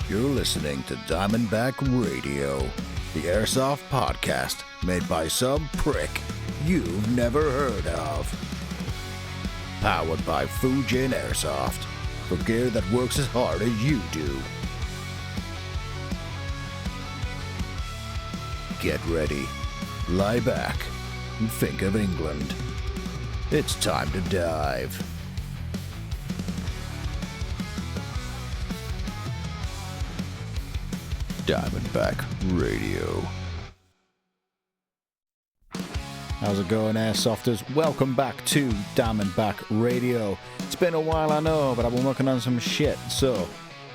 You're listening to Diamondback Radio, the Airsoft podcast made by some prick you've never heard of. Powered by Fujin Airsoft, for gear that works as hard as you do. Get ready, lie back, and think of England. It's time to dive. Diamondback Radio. How's it going, Airsofters? Welcome back to Diamondback Radio. It's been a while, I know, but I've been working on some shit, so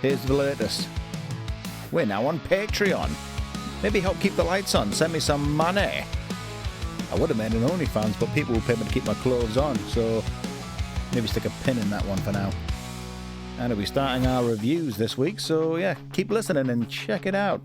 here's the latest. We're now on Patreon. Maybe help keep the lights on, send me some money. I would have made an OnlyFans, but people will pay me to keep my clothes on, so maybe stick a pin in that one for now. And we'll be starting our reviews this week, so yeah, keep listening and check it out.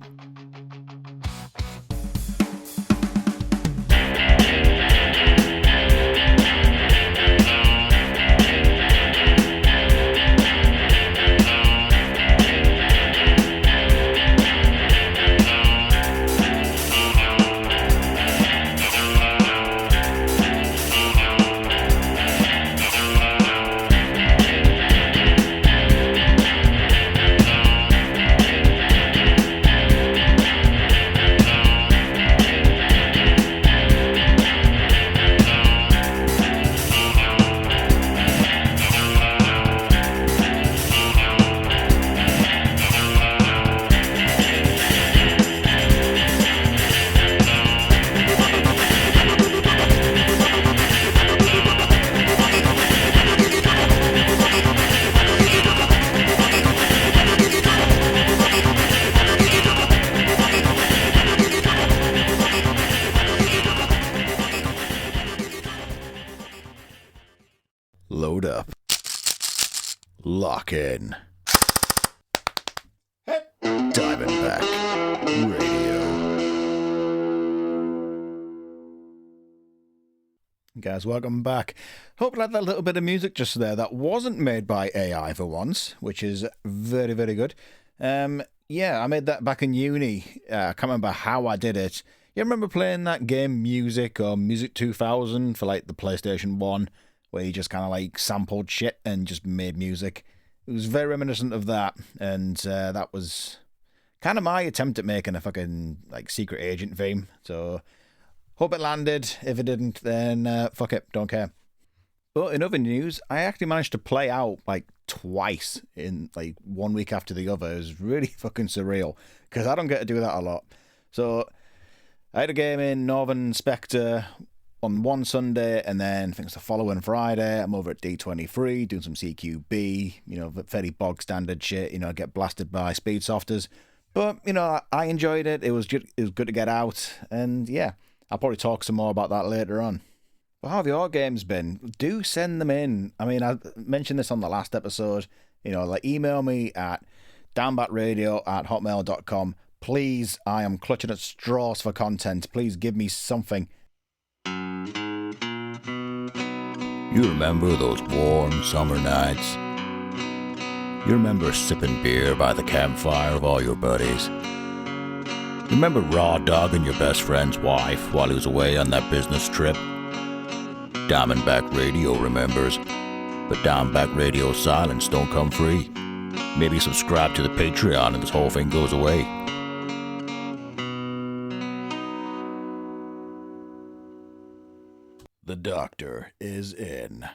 Load up. Lock in. Diamondback Radio. Guys, welcome back. Hope you liked that little bit of music just there. That wasn't made by AI for once, which is very, very good. Yeah, I made that back in uni. I can't remember how I did it. You remember playing that game Music or Music 2000 for like the PlayStation 1? Where he just kind of like sampled shit and just made music. It was very reminiscent of that, and that was kind of my attempt at making a fucking like secret agent theme. So hope it landed. If it didn't, then fuck it, don't care. But in other news, I actually managed to play out like twice in like 1 week after the other. It was really fucking surreal because I don't get to do that a lot. So I had a game in Northern Spectre on one Sunday, and then I think it's the following Friday, I'm over at D23 doing some CQB, fairly bog standard shit, get blasted by speed softers. But, I enjoyed it. It was good to get out, and yeah, I'll probably talk some more about that later on. But how have your games been? Do send them in. I mean, I mentioned this on the last episode, email me at downbackradio@hotmail.com. Please, I am clutching at straws for content. Please give me something. You remember those warm summer nights? You remember sipping beer by the campfire of all your buddies? You remember raw dogging your best friend's wife while he was away on that business trip? Diamondback Radio remembers, but Diamondback Radio silence don't come free. Maybe subscribe to the Patreon and this whole thing goes away. The doctor is in.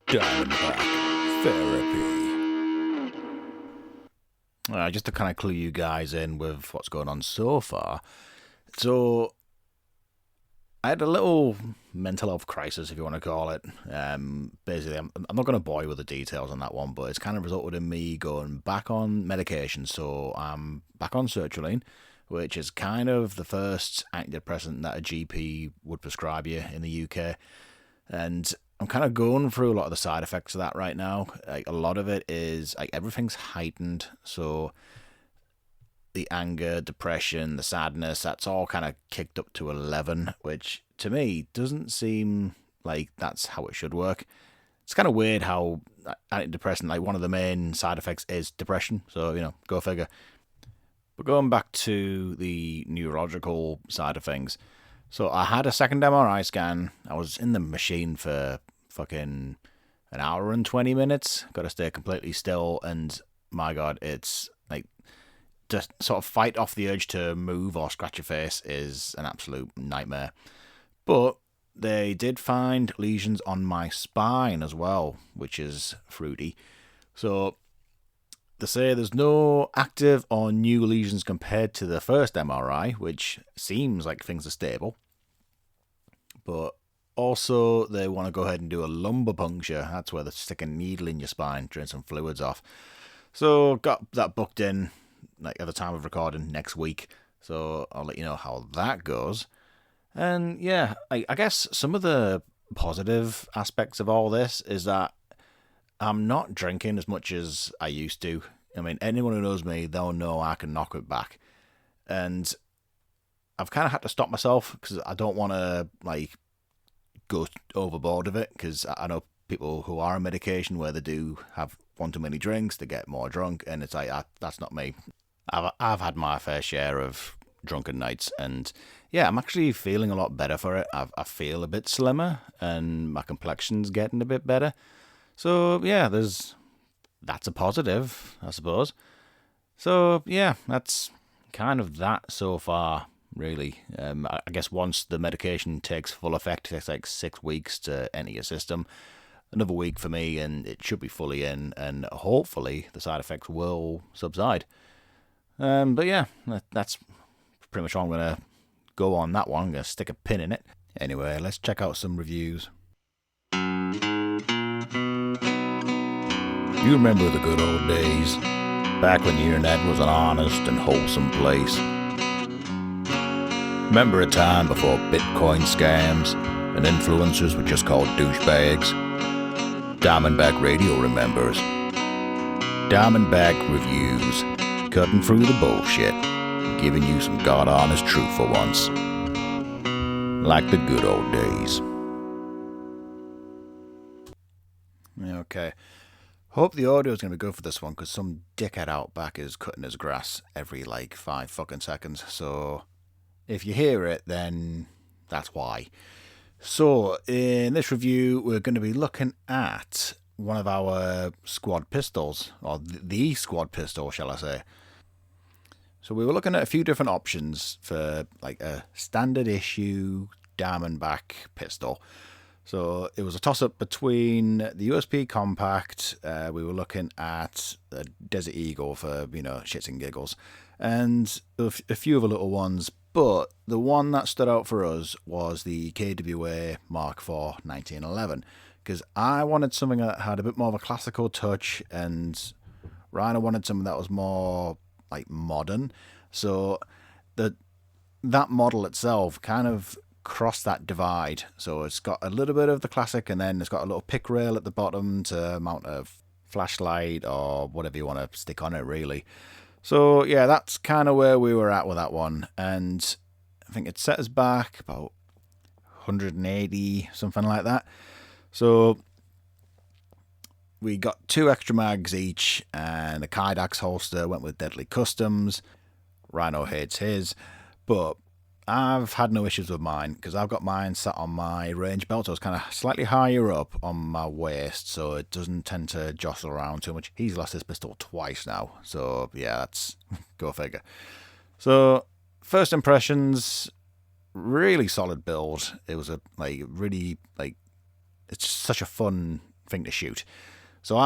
Diamondback Therapy. Just to kind of clue you guys in with what's going on so far. So, I had a little mental health crisis, if you want to call it. Basically, I'm not going to bore you with the details on that one, but it's kind of resulted in me going back on medication. So, I'm back on sertraline, which is kind of the first antidepressant that a GP would prescribe you in the UK. And I'm kind of going through a lot of the side effects of that right now. Like, a lot of it is, like, everything's heightened. So the anger, depression, the sadness, that's all kind of kicked up to 11, which to me doesn't seem like that's how it should work. It's kind of weird how antidepressant, like one of the main side effects is depression. So, go figure. But going back to the neurological side of things. So I had a second MRI scan. I was in the machine for fucking an hour and 20 minutes. Got to stay completely still. And my God, it's like to sort of fight off the urge to move or scratch your face is an absolute nightmare. But they did find lesions on my spine as well, which is fruity. So they say there's no active or new lesions compared to the first MRI, which seems like things are stable. But also, they want to go ahead and do a lumbar puncture. That's where they stick a needle in your spine, drain some fluids off. So got that booked in, like at the time of recording, next week. So I'll let you know how that goes. And yeah, I guess some of the positive aspects of all this is that I'm not drinking as much as I used to. I mean, anyone who knows me, they'll know I can knock it back. And I've kind of had to stop myself because I don't want to, like, go overboard with it, because I know people who are on medication where they do have one too many drinks, they get more drunk, and it's like, that's not me. I've had my fair share of drunken nights, and yeah, I'm actually feeling a lot better for it. I feel a bit slimmer, and my complexion's getting a bit better. So yeah, that's a positive, I suppose. So yeah, that's kind of that so far, really. I guess once the medication takes full effect, it takes like 6 weeks to enter your system. Another week for me, and it should be fully in, and hopefully the side effects will subside. But yeah, that's pretty much all I'm going to go on that one. I'm going to stick a pin in it. Anyway, let's check out some reviews. You remember the good old days, back when the internet was an honest and wholesome place. Remember a time before Bitcoin scams and influencers were just called douchebags? Diamondback Radio remembers. Diamondback Reviews, cutting through the bullshit, giving you some God-honest truth for once. Like the good old days. Okay. Hope the audio is going to be good for this one, because some dickhead out back is cutting his grass every, 5 fucking seconds. So if you hear it, then that's why. So in this review, we're going to be looking at one of our squad pistols, or the squad pistol, shall I say. So we were looking at a few different options for a standard issue Diamondback pistol. So it was a toss-up between the USP Compact. We were looking at the Desert Eagle for, shits and giggles, and a few other little ones. But the one that stood out for us was the KWA Mark IV 1911, because I wanted something that had a bit more of a classical touch, and Rhino wanted something that was more modern. So that model itself kind of crossed that divide. So it's got a little bit of the classic, and then it's got a little pick rail at the bottom to mount a flashlight or whatever you want to stick on it, really. So yeah, that's kind of where we were at with that one, and I think it set us back about 180, something like that. So we got 2 extra mags each, and the Kydex holster went with Deadly Customs. Rhino hates his, but I've had no issues with mine, because I've got mine sat on my range belt, so it's kind of slightly higher up on my waist, so it doesn't tend to jostle around too much. He's lost his pistol twice now, so yeah, that's go figure. So first impressions, really solid build. It was a really it's such a fun thing to shoot. So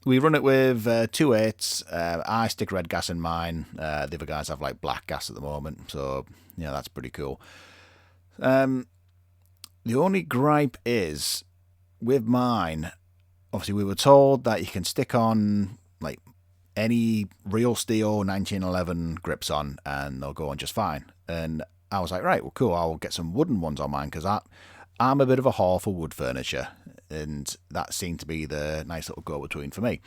we run it with 2.8s. I stick red gas in mine. The other guys have black gas at the moment. So, that's pretty cool. The only gripe is, with mine, obviously we were told that you can stick on any real steel 1911 grips on and they'll go on just fine. And I was like, right, well, cool, I'll get some wooden ones on mine, because I'm a bit of a whore for wood furniture, and that seemed to be the nice little go-between for me.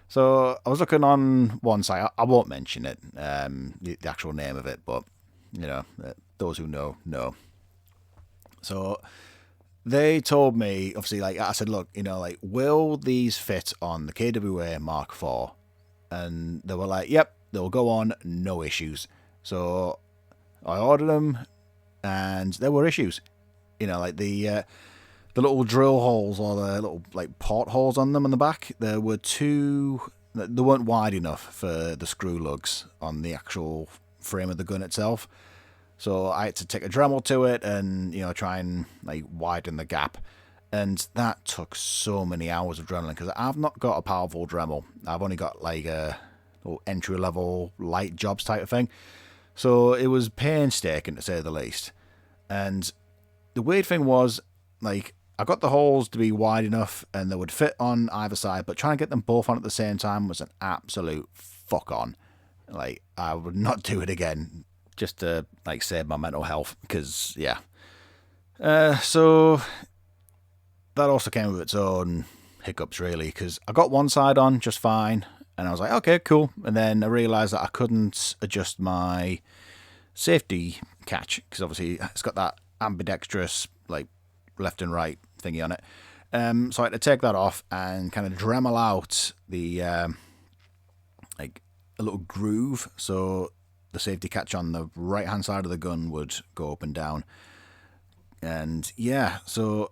So I was looking on one site. I won't mention it, the actual name of it, but those who know. So they told me, obviously, like I said, look, like, will these fit on the KWA Mark IV? And they were like, yep, they'll go on, no issues. So I ordered them, and there were issues. Like the little drill holes or the little like portholes on them in the back. There were two. They weren't wide enough for the screw lugs on the actual frame of the gun itself. So I had to take a Dremel to it and try and like widen the gap. And that took so many hours of Dremel because I've not got a powerful Dremel. I've only got like a little entry-level light jobs type of thing. So it was painstaking to say the least. And the weird thing was, like, I got the holes to be wide enough and they would fit on either side, but trying to get them both on at the same time was an absolute fuck on. Like, I would not do it again just to like save my mental health because yeah. So that also came with its own hiccups really because I got one side on just fine and I was like, okay, cool. And then I realised that I couldn't adjust my safety catch because obviously it's got that ambidextrous like left and right thingy on it. So I had to take that off and kind of Dremel out the like a little groove so the safety catch on the right hand side of the gun would go up and down. And yeah, so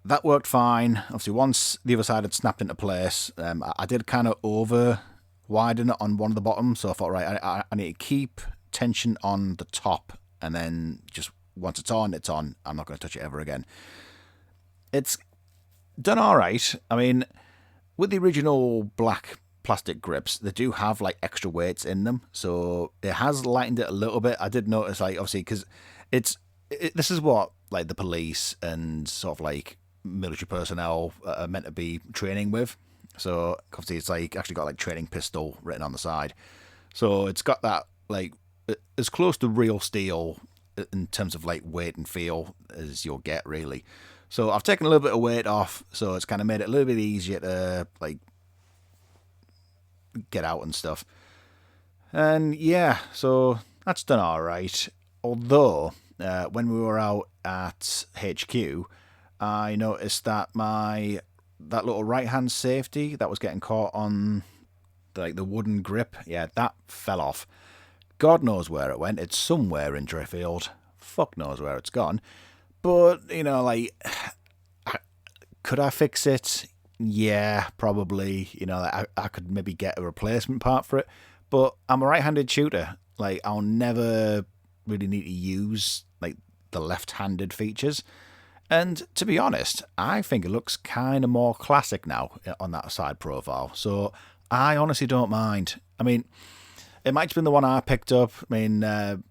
that worked fine. Obviously, once the other side had snapped into place, I did kind of over widen it on one of the bottoms. So I thought, right, I need to keep tension on the top, and then just once it's on, it's on. I'm not going to touch it ever again. It's done all right. I mean, with the original black plastic grips, they do have like extra weights in them, so it has lightened it a little bit. I did notice, like, obviously, because this is what like the police and sort of like military personnel are meant to be training with. So obviously it's like actually got like training pistol written on the side, so it's got that like as close to real steel in terms of like weight and feel as you'll get really. So I've taken a little bit of weight off, so it's kind of made it a little bit easier to like get out and stuff. And yeah, so that's done all right. Although when we were out at HQ, I noticed that that little right hand safety that was getting caught on like the wooden grip, yeah, that fell off. God knows where it went. It's somewhere in Driffield. Fuck knows where it's gone. But like, could I fix it? Yeah, probably. I could maybe get a replacement part for it. But I'm a right-handed shooter. Like, I'll never really need to use like the left-handed features. And to be honest, I think it looks kind of more classic now on that side profile. So I honestly don't mind. I mean, it might have been the one I picked up. I mean, the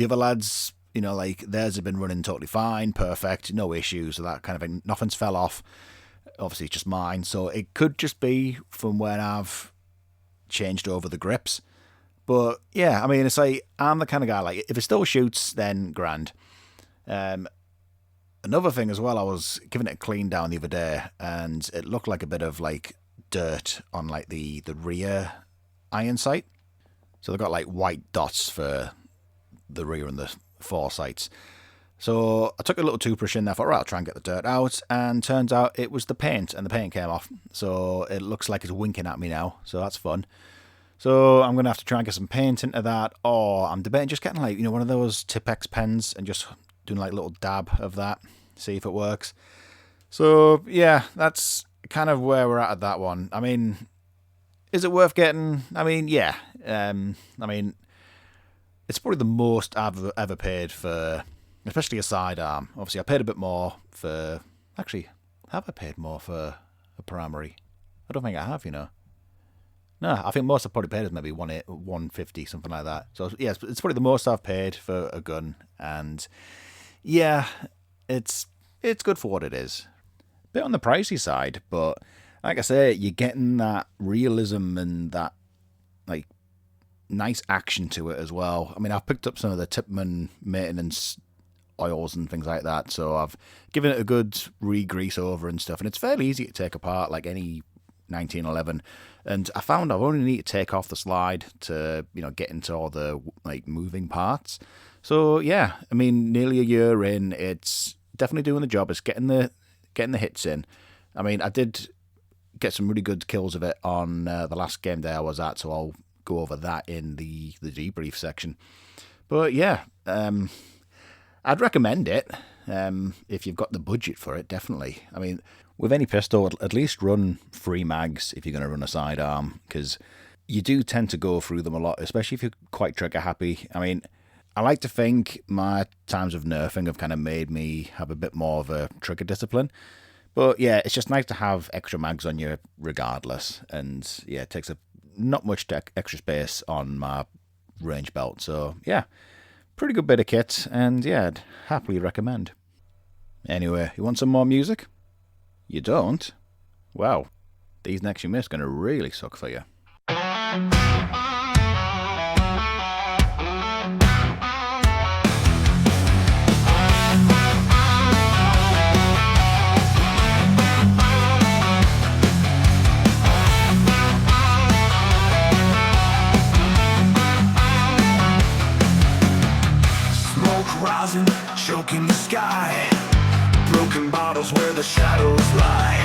other lads, like theirs have been running totally fine, perfect, no issues, that kind of thing. Nothing's fell off. Obviously, it's just mine. So it could just be from when I've changed over the grips. But yeah, I mean, it's like, I'm the kind of guy, like, if it still shoots, then grand. Another thing as well, I was giving it a clean down the other day, and it looked like a bit of like dirt on like the rear iron sight. So they've got like white dots for the rear and the fore sights. So I took a little toothbrush in there, thought, right, I'll try and get the dirt out, and turns out it was the paint, and the paint came off. So it looks like it's winking at me now, so that's fun. So I'm going to have to try and get some paint into that, or I'm debating just getting like, one of those Tipex pens and just doing like a little dab of that, see if it works. So yeah, that's kind of where we're at that one. I mean, is it worth getting? I mean, yeah. I mean, it's probably the most I've ever paid for, especially a sidearm. Obviously, I paid a bit more for... Actually, have I paid more for a primary? I don't think I have, No, I think most I've probably paid is maybe $150, something like that. So yeah, it's probably the most I've paid for a gun, and yeah, it's good for what it is. Bit on the pricey side, but like I say, you're getting that realism and that like nice action to it as well. I mean, I've picked up some of the Tipman maintenance oils and things like that, so I've given it a good re-grease over and stuff, and it's fairly easy to take apart like any 1911. And I found I only need to take off the slide to get into all the like moving parts. So yeah, I mean, nearly a year in, it's definitely doing the job. It's getting the hits in. I mean, I did get some really good kills of it on the last game day I was at, so I'll go over that in the debrief section. But yeah, I'd recommend it if you've got the budget for it, definitely. I mean, with any pistol, at least run 3 mags if you're going to run a sidearm, because you do tend to go through them a lot, especially if you're quite trigger happy. I mean, I like to think my times of nerfing have kind of made me have a bit more of a trigger discipline. But yeah, it's just nice to have extra mags on you regardless. And yeah, it takes not much extra space on my range belt. So yeah, pretty good bit of kit. And yeah, I'd happily recommend. Anyway, you want some more music? You don't? Wow, these next few minutes are going to really suck for you. Rising, choking the sky. Broken bottles where the shadows lie.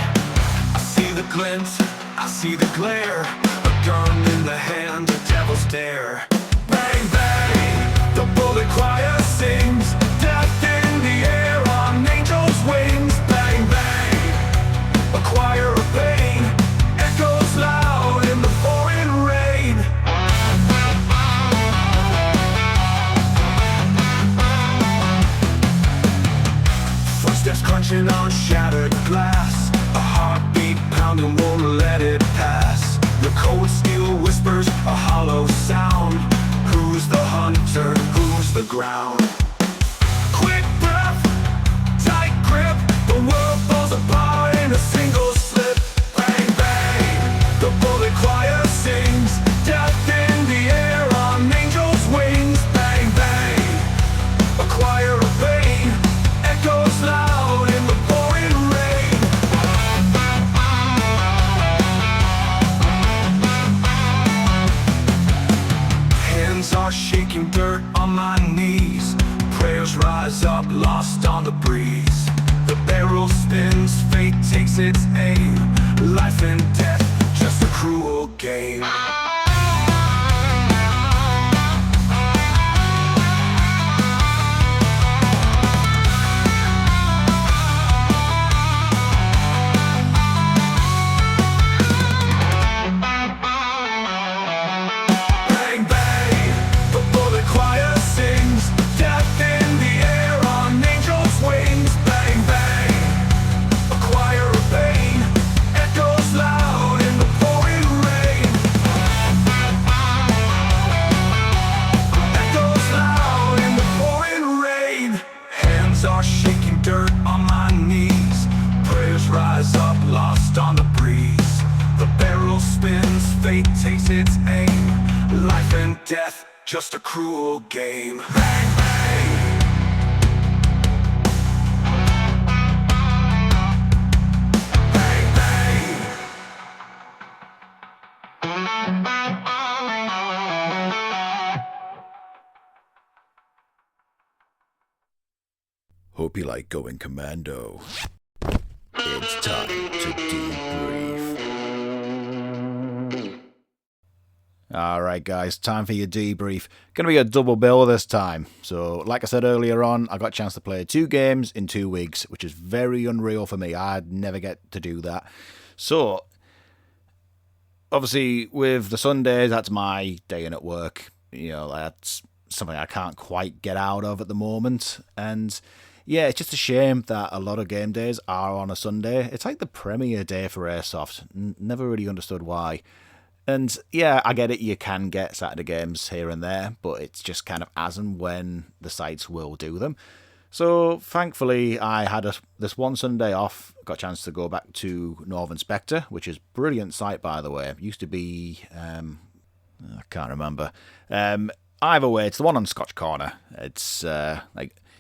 I see the glint, I see the glare. A gun in the hand, a devil's dare. Bang, bang, the bullet choir sings. Death in the air on angels' wings. Bang, bang, a choir of pain echoes loud in the pouring rain. Footsteps crunching on shattered glass. A heartbeat pounding won't let it pass. The cold steel whispers a hollow sound. Who's the hunter? Who's the ground? Quick breath, tight grip. The world falls apart in a single slip. Bang, bang, the bullet choir sings. Death in the air on angels' wings. Bang, bang, a choir of pain echoes loud in the pouring rain. Hands are shaking dirt on my knees. Prayers rise up, lost on the breeze. The barrel spins, fate takes its aim. Life and death, just a cruel game. Are shaking dirt on my knees. Prayers rise up, lost on the breeze. The barrel spins, fate takes its aim. Life and death, just a cruel game. Bang, bang. Bang, bang. Hope you like going commando. It's time to debrief. Alright guys, time for your debrief. Gonna be a double bill this time. So, like I said earlier on, I got a chance to play 2 games in 2 weeks, which is very unreal for me. I'd never get to do that. So, obviously, with the Sundays, that's my day in at work. You know, that's something I can't quite get out of at the moment. And yeah, it's just a shame that a lot of game days are on a Sunday. It's like the premier day for Airsoft. Never really understood why. And yeah, I get it, you can get Saturday games here and there, but it's just kind of as and when the sites will do them. So thankfully, I had this one Sunday off, got a chance to go back to Northern Spectre, which is a brilliant site, by the way. It used to be, I can't remember. Either way, it's the one on Scotch Corner. It's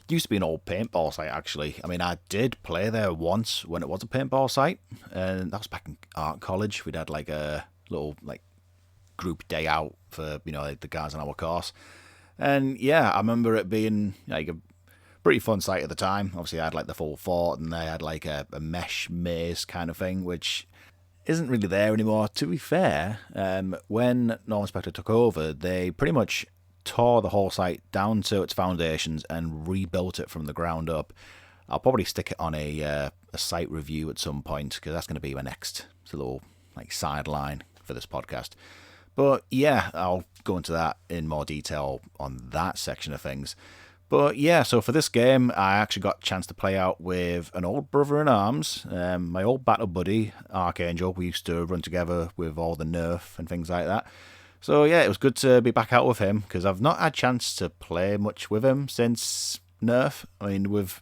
used to be an old paintball site, actually. I mean, I did play there once when it was a paintball site, and that was back in art college. We'd had like a little group day out for the guys on our course, and yeah, I remember it being like a pretty fun sight at the time. Obviously, I had like the full fort, and they had like a mesh maze kind of thing, which isn't really there anymore. To be fair, when Norman Spector took over, they pretty much tore the whole site down to its foundations and rebuilt it from the ground up. I'll probably stick it on a site review at some point, because that's going to be my next little like sideline for this podcast. But yeah, I'll go into that in more detail on that section of things. But yeah, so for this game, I actually got a chance to play out with an old brother-in-arms, my old battle buddy, Archangel. We used to run together with all the Nerf and things like that. So yeah, it was good to be back out with him, because I've not had a chance to play much with him since Nerf. I mean, we've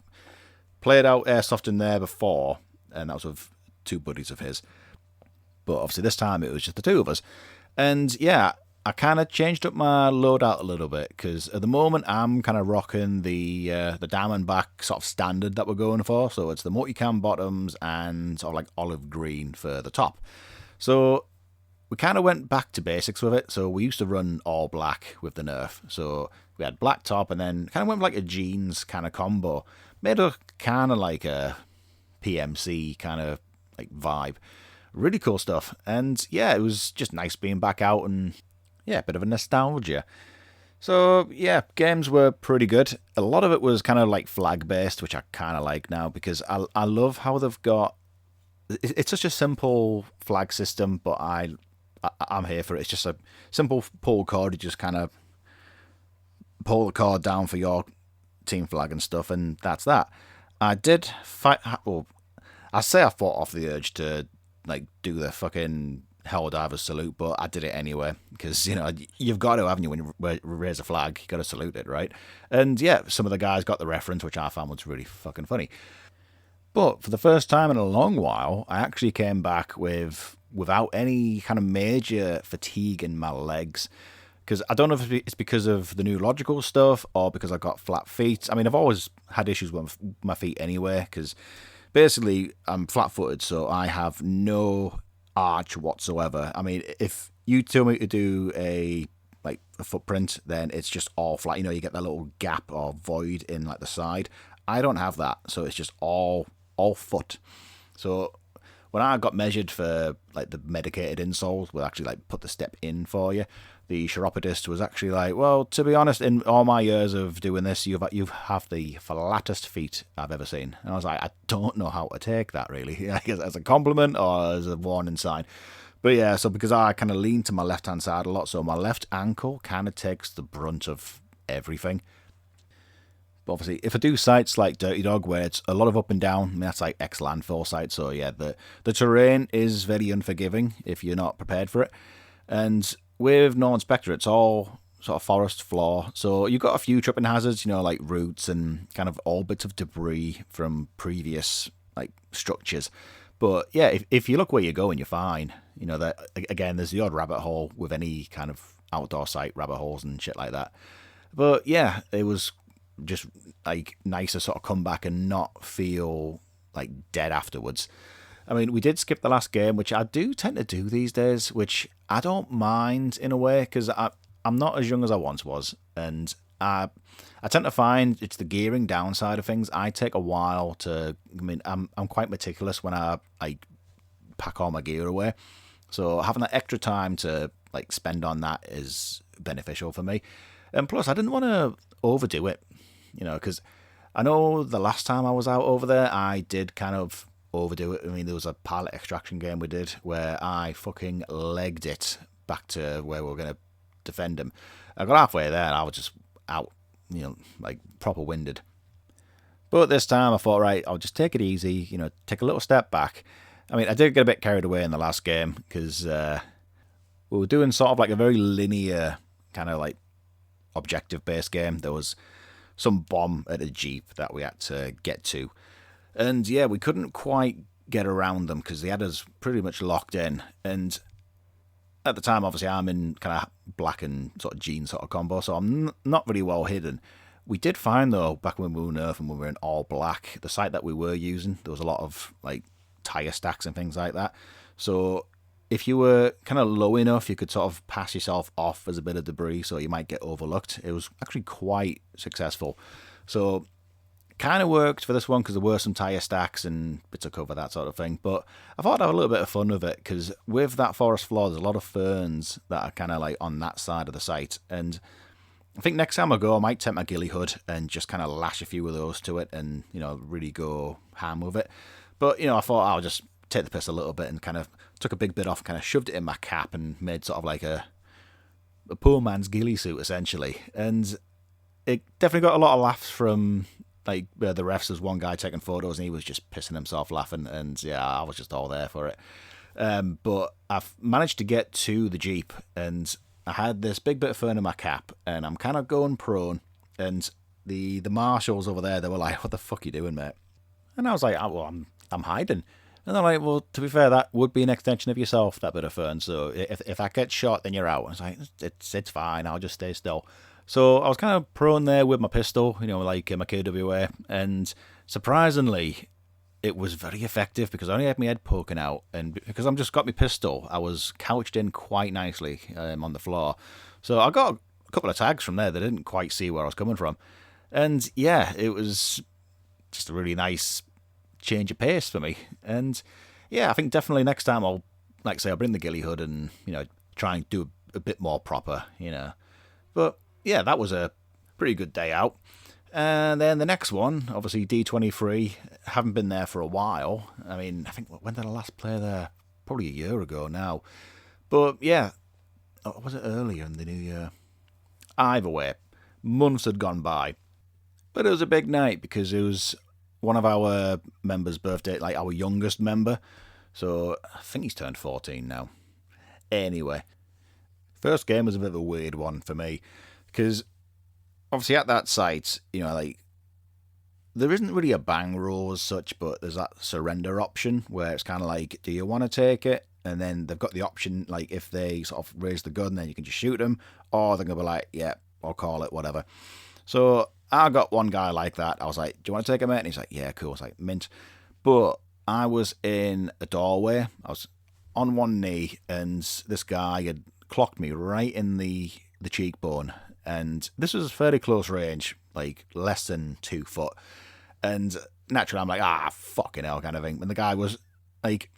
played out Airsoft in there before, and that was with two buddies of his. But obviously this time it was just the two of us. And yeah, I kind of changed up my loadout a little bit, because at the moment I'm kind of rocking the Diamondback sort of standard that we're going for. So it's the multicam bottoms and sort of like olive green for the top. So we kind of went back to basics with it. So we used to run all black with the Nerf. So we had black top, and then kind of went with like a jeans kind of combo. Made a kind of like a PMC kind of like vibe. Really cool stuff. And yeah, it was just nice being back out, and yeah, a bit of a nostalgia. So yeah, games were pretty good. A lot of it was kind of like flag based, which I kind of like now, because I love how they've got. It's such a simple flag system, but I'm here for it. It's just a simple pull cord. You just kind of pull the cord down for your team flag and stuff, and that's that. I did fight. Well, I say I fought off the urge to like do the fucking Helldivers salute, but I did it anyway, because you know you've got to, haven't you, when you raise a flag, you got to salute it, right? And yeah, some of the guys got the reference, which I found was really fucking funny. But for the first time in a long while, I actually came back without any kind of major fatigue in my legs. Because I don't know if it's because of the new logical stuff or because I got flat feet. I mean, I've always had issues with my feet anyway, because basically I'm flat-footed, so I have no arch whatsoever. I mean, if you tell me to do a footprint, then it's just all flat. You know, you get that little gap or void in like the side. I don't have that, so it's just all foot. So when I got measured for like the medicated insoles, we'll actually like put the step in for you. The chiropodist was actually like, well, to be honest, in all my years of doing this, you have the flattest feet I've ever seen. And I was like, I don't know how to take that really, I guess as a compliment or as a warning sign. But yeah, so because I kind of lean to my left-hand side a lot, so my left ankle kind of takes the brunt of everything. But obviously, if I do sites like Dirty Dog, where it's a lot of up and down, I mean, that's like ex-landfill sites, so yeah, the terrain is very unforgiving if you're not prepared for it. And with Norman Spector, it's all sort of forest floor, so you've got a few tripping hazards, you know, like roots and kind of all bits of debris from previous like structures. But yeah, if you look where you're going, you're fine. You know, that again, there's the odd rabbit hole with any kind of outdoor site, rabbit holes and shit like that. But yeah, it was just like nice to sort of come back and not feel like dead afterwards. I mean, we did skip the last game, which I do tend to do these days, which I don't mind in a way, because I'm not as young as I once was, and I tend to find it's the gearing downside of things. I take a while to. I mean, I'm quite meticulous when I pack all my gear away, so having that extra time to like spend on that is beneficial for me. And plus, I didn't want to overdo it, you know, because I know the last time I was out over there, I did kind of overdo it. I mean, there was a pilot extraction game we did where I fucking legged it back to where we were going to defend him. I got halfway there and I was just out, you know, like proper winded. But this time I thought, right, I'll just take it easy, you know, take a little step back. I mean, I did get a bit carried away in the last game because we were doing sort of like a very linear kind of like objective-based game. There was some bomb at a jeep that we had to get to. And yeah, we couldn't quite get around them because they had us pretty much locked in. And at the time, obviously, I'm in kind of black and sort of jean sort of combo, so I'm not really well hidden. We did find, though, back when we were in Earth and we were in all black, the site that we were using, there was a lot of like tire stacks and things like that. So if you were kind of low enough, you could sort of pass yourself off as a bit of debris, so you might get overlooked. It was actually quite successful. So kind of worked for this one because there were some tyre stacks and bits of cover, that sort of thing. But I thought I'd have a little bit of fun with it because with that forest floor, there's a lot of ferns that are kind of like on that side of the site. And I think next time I go, I might take my ghillie hood and just kind of lash a few of those to it and, really go ham with it. But, I thought I'll just take the piss a little bit and kind of took a big bit off, kind of shoved it in my cap and made sort of like a poor man's ghillie suit, essentially. And it definitely got a lot of laughs from like the refs. There's one guy taking photos and he was just pissing himself laughing, and yeah, I was just all there for it. But I've managed to get to the Jeep and I had this big bit of fern in my cap and I'm kind of going prone, and the marshals over there, they were like, "What the fuck are you doing, mate?" And I was like, "Oh, well, I'm hiding." And they're like, "Well, to be fair, that would be an extension of yourself, that bit of fern. So if that gets shot, then you're out." I was like, "It's fine. I'll just stay still." So I was kind of prone there with my pistol, like my KWA, and surprisingly, it was very effective because I only had my head poking out, and because I'm just got my pistol, I was couched in quite nicely on the floor. So I got a couple of tags from there that didn't quite see where I was coming from, and yeah, it was just a really nice change of pace for me. And yeah, I think definitely next time I'll bring the ghillie hood and try and do a bit more proper, But yeah, that was a pretty good day out. And then the next one, obviously D23, haven't been there for a while. I mean, I think, when did I last play there? Probably a year ago now. But yeah, was it earlier in the new year? Either way, months had gone by. But it was a big night because it was one of our members' birthday, like our youngest member. So I think he's turned 14 now. Anyway, first game was a bit of a weird one for me because obviously at that site, there isn't really a bang rule as such, but there's that surrender option where it's kind of like, do you want to take it? And then they've got the option, like if they sort of raise the gun, then you can just shoot them, or they're going to be like, yeah, I'll call it, whatever. So I got one guy like that. I was like, do you want to take it, mate? And he's like, yeah, cool. I was like, mint. But I was in a doorway. I was on one knee, and this guy had clocked me right in the cheekbone. And this was fairly close range, like less than 2 foot. And naturally, I'm like, fucking hell, kind of thing. And the guy was like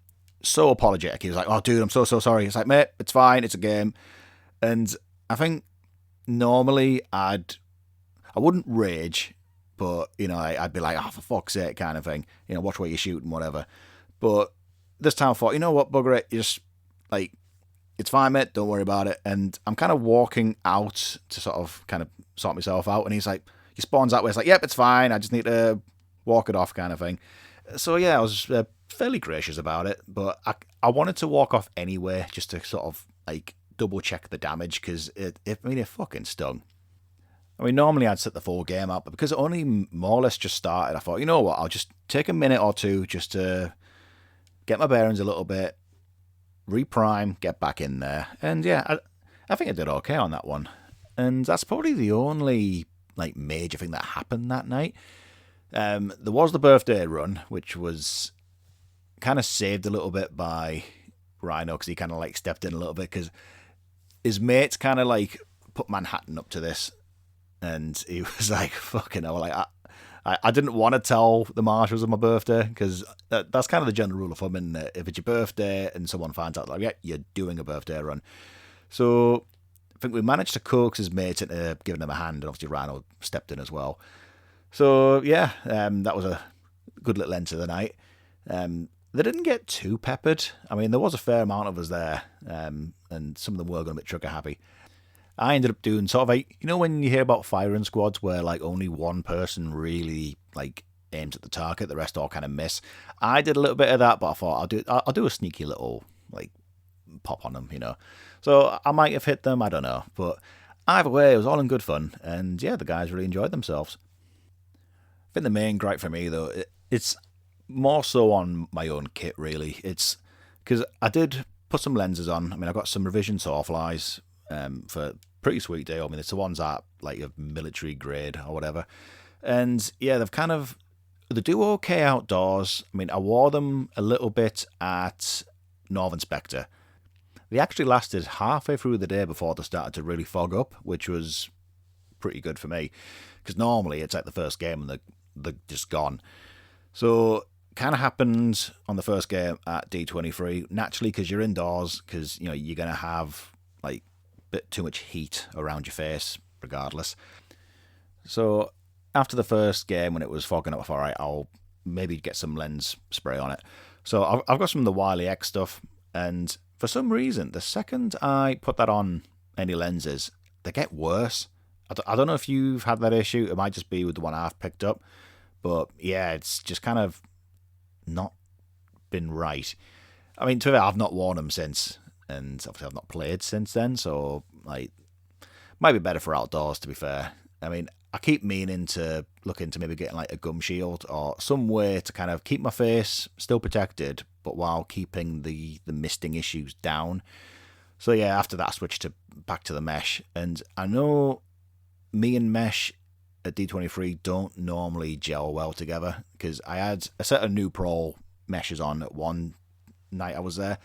so apologetic. He was like, "Oh, dude, I'm so sorry." It's like, "Mate, it's fine. It's a game." And I think normally I wouldn't rage, but I'd be like, "Oh, for fuck's sake," kind of thing. Watch where you're shooting, whatever. But this time I thought, you know what, bugger it, you just like, it's fine, mate, don't worry about it. And I'm kind of walking out to sort of kind of sort myself out, and he's like, he spawns that way. It's like, yep, it's fine, I just need to walk it off, kind of thing. So yeah, I was fairly gracious about it, but I wanted to walk off anyway, just to sort of like double check the damage, because it fucking stung. I mean, normally I'd set the full game up, but because it only more or less just started, I thought, you know what, I'll just take a minute or two just to get my bearings a little bit, reprime, get back in there. And yeah, I think I did okay on that one. And that's probably the only like major thing that happened that night. There was the birthday run, which was kind of saved a little bit by Rhino, because he kind of like stepped in a little bit, because his mates kind of like put Manhattan up to this, and he was like, fucking hell, like I didn't want to tell the marshals of my birthday, because that's kind of the general rule of thumb, isn't it? If it's your birthday and someone finds out, like, yeah, you're doing a birthday run. So I think we managed to coax his mates into giving him a hand, and obviously Rhino stepped in as well. So yeah, that was a good little end to the night. They didn't get too peppered. I mean, there was a fair amount of us there, and some of them were going to be trigger happy. I ended up doing sort of like, when you hear about firing squads where like only one person really like aims at the target, the rest all kind of miss. I did a little bit of that, but I thought I'll do a sneaky little like pop on them, So I might have hit them, I don't know. But either way, it was all in good fun, and yeah, the guys really enjoyed themselves. I think the main gripe for me though, it's more so on my own kit really. It's because I did put some lenses on. I mean, I got some revision sawflies for pretty sweet deal. I mean, it's the ones that like of military grade or whatever. And yeah, they do okay outdoors. I mean, I wore them a little bit at Northern Spectre. They actually lasted halfway through the day before they started to really fog up, which was pretty good for me. Because normally it's like the first game and they're just gone. So kind of happened on the first game at D23, naturally, because you're indoors, because you're going to have like a bit too much heat around your face regardless. So after the first game, when it was fogging up, I thought, all right, I'll maybe get some lens spray on it. So I've got some of the Wiley X stuff, and for some reason, the second I put that on any lenses, they get worse. I don't know if you've had that issue. It might just be with the one I've picked up. But yeah, it's just kind of not been right. I mean, to be fair, I've not worn them since, and obviously I've not played since then, so like, might be better for outdoors, to be fair. I mean, I keep meaning to look into maybe getting like a gum shield or some way to kind of keep my face still protected, but while keeping the misting issues down. So yeah, after that I switched back to the mesh, and I know me and mesh at D23 don't normally gel well together, because I had a set of new Pro meshes on at one night I was there,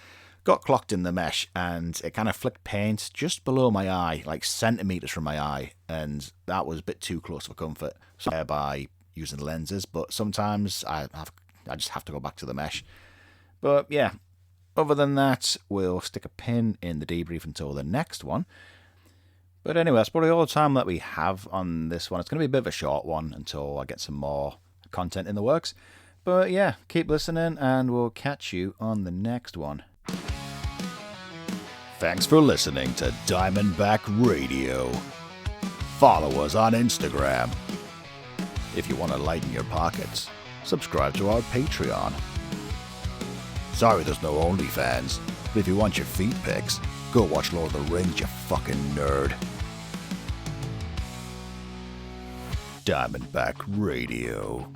got clocked in the mesh, and it kind of flicked paint just below my eye, like centimetres from my eye, and that was a bit too close for comfort. So by using lenses, but sometimes I just have to go back to the mesh. But yeah, other than that, we'll stick a pin in the debrief until the next one. But anyway, that's probably all the time that we have on this one. It's going to be a bit of a short one until I get some more content in the works. But yeah, keep listening, and we'll catch you on the next one. Thanks for listening to Diamondback Radio. Follow us on Instagram. If you want to lighten your pockets, subscribe to our Patreon. Sorry there's no OnlyFans, but if you want your feet pics, go watch Lord of the Rings, you fucking nerd. Diamondback Radio.